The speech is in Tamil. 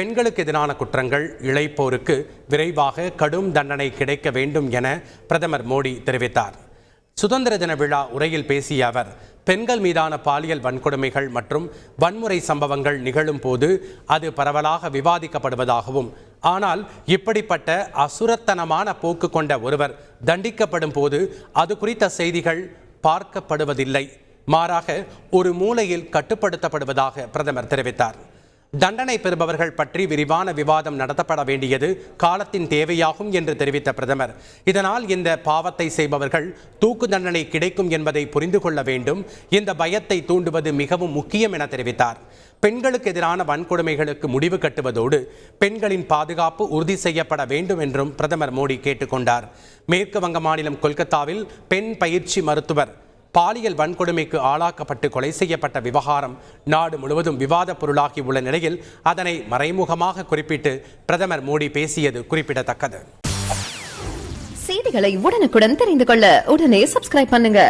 பெண்களுக்கு எதிரான குற்றங்கள் இழைப்போருக்கு விரைவாக கடும் தண்டனை கிடைக்க வேண்டும் என பிரதமர் மோடி தெரிவித்தார். சுதந்திர தின விழா உரையில் பேசிய அவர், பெண்கள் மீதான பாலியல் வன்கொடுமைகள் மற்றும் வன்முறை சம்பவங்கள் நிகழும் போது அது பரவலாக விவாதிக்கப்படுவதாகவும், ஆனால் இப்படிப்பட்ட அசுரத்தனமான போக்கு கொண்ட ஒருவர் தண்டிக்கப்படும் போது அது குறித்த செய்திகள் பார்க்கப்படுவதில்லை, மாறாக ஒரு மூலையில் கட்டுப்படுத்தப்படுவதாக பிரதமர் தெரிவித்தார். தண்டனை பெறுபவர்கள் பற்றி விரிவான விவாதம் நடத்தப்பட வேண்டியது காலத்தின் தேவையாகும் என்று தெரிவித்த பிரதமர், இதனால் இந்த பாவத்தை செய்பவர்கள் தூக்கு தண்டனை கிடைக்கும் என்பதை புரிந்து கொள்ள வேண்டும், இந்த பயத்தை தூண்டுவது மிகவும் முக்கியம் என தெரிவித்தார். பெண்களுக்கு எதிரான வன்கொடுமைகளுக்கு முடிவு கட்டுவதோடு பெண்களின் பாதுகாப்பு உறுதி செய்யப்பட வேண்டும் என்றும் பிரதமர் மோடி கேட்டுக்கொண்டார். மேற்கு வங்க மாநிலம் கொல்கத்தாவில் பெண் பயிற்சி மருத்துவர் பாலியல் வன்கொடுமைக்கு ஆளாக்கப்பட்டு கொலை செய்யப்பட்ட விவகாரம் நாடு முழுவதும் விவாத பொருளாகி உள்ள நிலையில் அதனை மறைமுகமாக குறிப்பிட்டு பிரதமர் மோடி பேசியது குறிப்பிடத்தக்கது. செய்திகளை உடனுக்குடன் தெரிந்து கொள்ள உடனே சப்ஸ்கிரைப் பண்ணுங்க.